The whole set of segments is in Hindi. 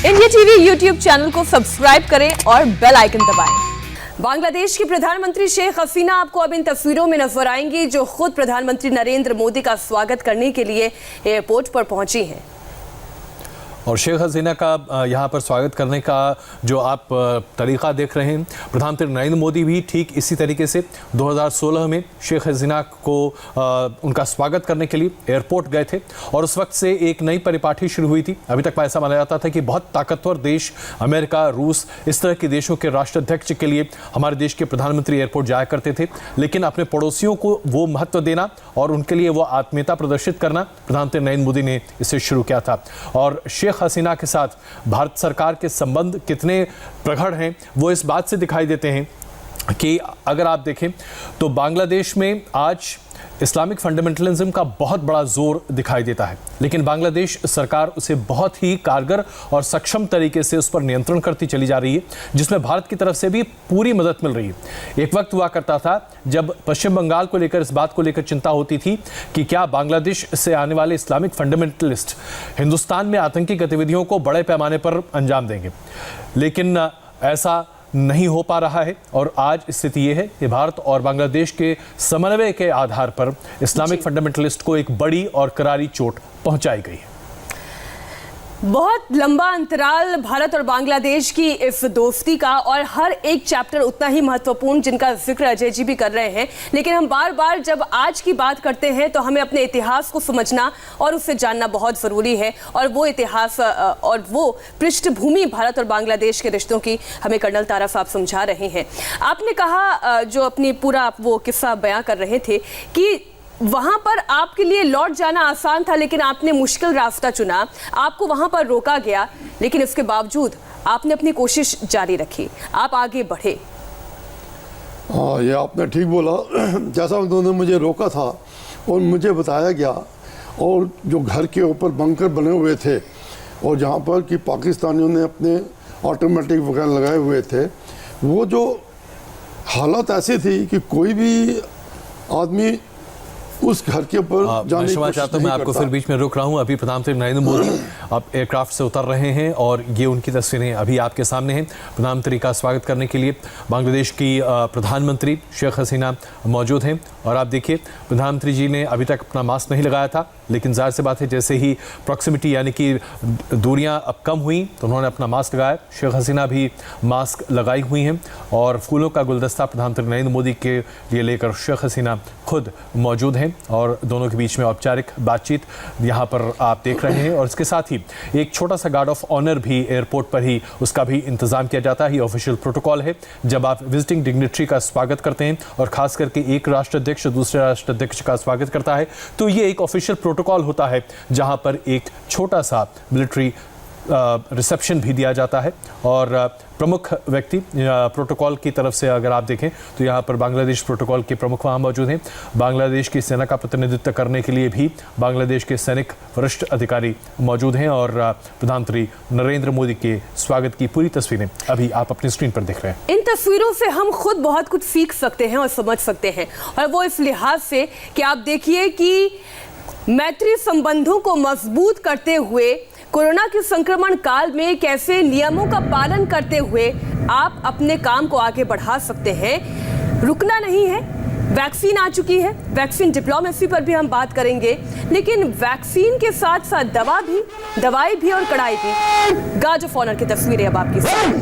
इंडिया टीवी यूट्यूब चैनल को सब्सक्राइब करें और बेल आइकन दबाएं। बांग्लादेश की प्रधानमंत्री शेख हसीना आपको अब इन तस्वीरों में नजर आएंगी, जो खुद प्रधानमंत्री नरेंद्र मोदी का स्वागत करने के लिए एयरपोर्ट पर पहुंची हैं। और शेख हसीना का यहाँ पर स्वागत करने का जो आप तरीक़ा देख रहे हैं, प्रधानमंत्री नरेंद्र मोदी भी ठीक इसी तरीके से 2016 में शेख हसीना को उनका स्वागत करने के लिए एयरपोर्ट गए थे और उस वक्त से एक नई परिपाटी शुरू हुई थी। अभी तक ऐसा माना जाता था कि बहुत ताकतवर देश अमेरिका, रूस, इस तरह के देशों के राष्ट्राध्यक्ष के लिए हमारे देश के प्रधानमंत्री एयरपोर्ट जाया करते थे, लेकिन अपने पड़ोसियों को वो महत्व देना और उनके लिए वो आत्मीयता प्रदर्शित करना प्रधानमंत्री नरेंद्र मोदी ने इसे शुरू किया था। और शेख हसीना के साथ भारत सरकार के संबंध कितने प्रगाढ़ हैं वो इस बात से दिखाई देते हैं कि अगर आप देखें तो बांग्लादेश में आज इस्लामिक फंडामेंटलिज्म का बहुत बड़ा जोर दिखाई देता है, लेकिन बांग्लादेश सरकार उसे बहुत ही कारगर और सक्षम तरीके से उस पर नियंत्रण करती चली जा रही है, जिसमें भारत की तरफ से भी पूरी मदद मिल रही है। एक वक्त हुआ करता था जब पश्चिम बंगाल को लेकर, इस बात को लेकर चिंता होती थी कि क्या बांग्लादेश से आने वाले इस्लामिक फंडामेंटलिस्ट हिंदुस्तान में आतंकी गतिविधियों को बड़े पैमाने पर अंजाम देंगे, लेकिन ऐसा नहीं हो पा रहा है। और आज स्थिति ये है कि भारत और बांग्लादेश के समन्वय के आधार पर इस्लामिक फंडामेंटलिस्ट को एक बड़ी और करारी चोट पहुंचाई गई है। बहुत लंबा अंतराल भारत और बांग्लादेश की इस दोस्ती का, और हर एक चैप्टर उतना ही महत्वपूर्ण जिनका जिक्र अजय जी भी कर रहे हैं। लेकिन हम बार बार जब आज की बात करते हैं तो हमें अपने इतिहास को समझना और उससे जानना बहुत ज़रूरी है, और वो इतिहास और वो पृष्ठभूमि भारत और बांग्लादेश के रिश्तों की हमें कर्नल तारा साहब समझा रहे हैं। आपने कहा, जो अपनी पूरा आप वो किस्सा बयां कर रहे थे कि वहां पर आपके लिए लौट जाना आसान था, लेकिन आपने मुश्किल रास्ता चुना, आपको वहां पर रोका गया, लेकिन इसके बावजूद आपने अपनी कोशिश जारी रखी, आप आगे बढ़े। हाँ, ये आपने ठीक बोला। जैसा उन्होंने मुझे रोका था और मुझे बताया गया, और जो घर के ऊपर बंकर बने हुए थे और जहाँ पर कि पाकिस्तानियों ने अपने ऑटोमेटिक वगैरह लगाए हुए थे, वो जो हालत ऐसी थी कि कोई भी आदमी उस घर के ऊपर जाने की कोशिश नहीं मैं आपको फिर बीच में रोक रहा हूं। अभी प्रधानमंत्री नरेंद्र मोदी अब एयरक्राफ्ट से उतर रहे हैं और ये उनकी तस्वीरें अभी आपके सामने हैं। प्रधानमंत्री का स्वागत करने के लिए बांग्लादेश की प्रधानमंत्री शेख हसीना मौजूद हैं, और आप देखिए प्रधानमंत्री जी ने अभी तक अपना मास्क नहीं लगाया था, लेकिन जाहिर सी बात है जैसे ही प्रॉक्सिमिटी यानी कि दूरियां अब कम हुई तो उन्होंने अपना मास्क लगाया। शेख हसीना भी मास्क लगाई हुई हैं और फूलों का गुलदस्ता प्रधानमंत्री नरेंद्र मोदी के लिए लेकर शेख हसीना खुद मौजूद हैं, और दोनों के बीच में औपचारिक बातचीत यहाँ पर आप देख रहे हैं। और इसके साथ ही एक छोटा सा गार्ड ऑफ ऑनर भी एयरपोर्ट पर ही उसका भी इंतजाम किया जाता है। ये ऑफिशियल प्रोटोकॉल है जब आप विजिटिंग डिग्नेटरी का स्वागत करते हैं, और खास करके एक राष्ट्राध्यक्ष दूसरे राष्ट्राध्यक्ष का स्वागत करता है, तो ये एक ऑफिशियल प्रोटोकॉल होता है जहाँ पर एक छोटा सा मिलिट्री रिसेप्शन भी दिया जाता है। और प्रमुख व्यक्ति प्रोटोकॉल की तरफ से अगर आप देखें तो यहाँ पर बांग्लादेश प्रोटोकॉल के प्रमुख वहाँ मौजूद हैं। बांग्लादेश की सेना का प्रतिनिधित्व करने के लिए भी बांग्लादेश के सैनिक वरिष्ठ अधिकारी मौजूद हैं, और प्रधानमंत्री नरेंद्र मोदी के स्वागत की पूरी तस्वीरें अभी आप अपनी स्क्रीन पर देख रहे हैं। इन तस्वीरों से हम खुद बहुत कुछ सीख सकते हैं और समझ सकते हैं, और वो इस लिहाज से कि आप देखिए कि मैत्री संबंधों को मजबूत करते हुए कोरोना के संक्रमण काल में कैसे नियमों का पालन करते हुए आप अपने काम को आगे बढ़ा सकते हैं। रुकना नहीं है। वैक्सीन आ चुकी है, वैक्सीन डिप्लोमेसी पर भी हम बात करेंगे, लेकिन वैक्सीन के साथ साथ दवाई भी और कड़ाई भी। गार्ड ऑफ ऑनर की तस्वीरें अब आपकी सामने।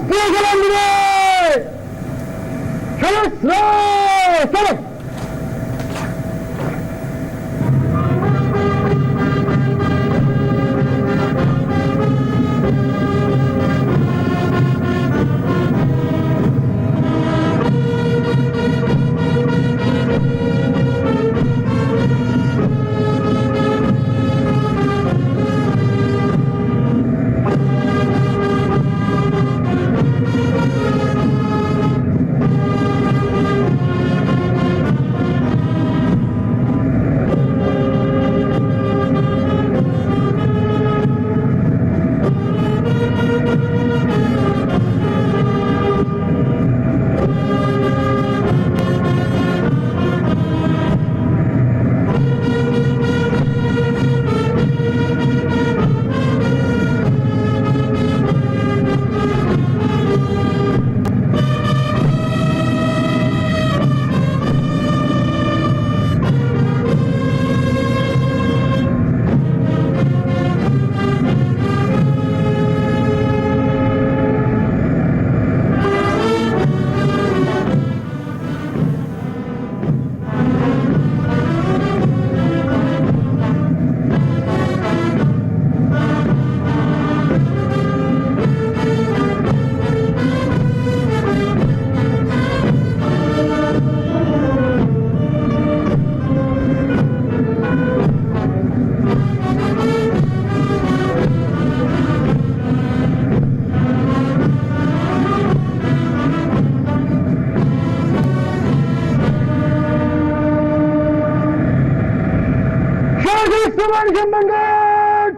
Attention Vanguard!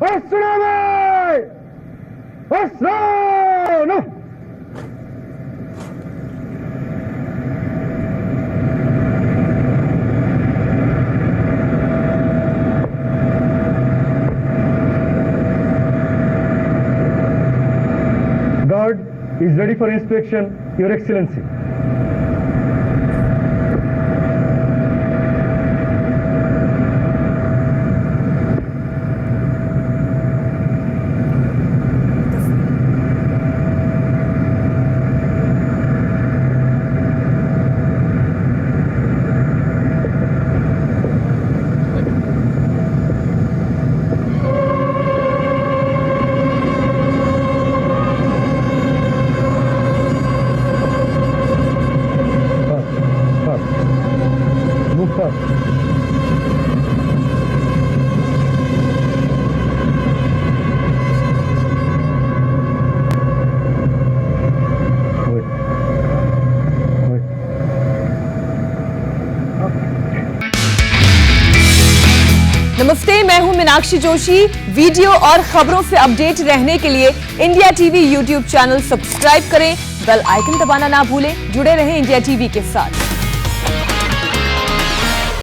Astronomy! Astronomy! Guard is ready for inspection, Your Excellency. Move fast. Wait. नमस्ते, मैं हूं मीनाक्षी जोशी। वीडियो और खबरों से अपडेट रहने के लिए India TV YouTube channel subscribe करें, बेल आइकन दबाना ना भूलें। जुड़े रहें इंडिया टीवी के साथ।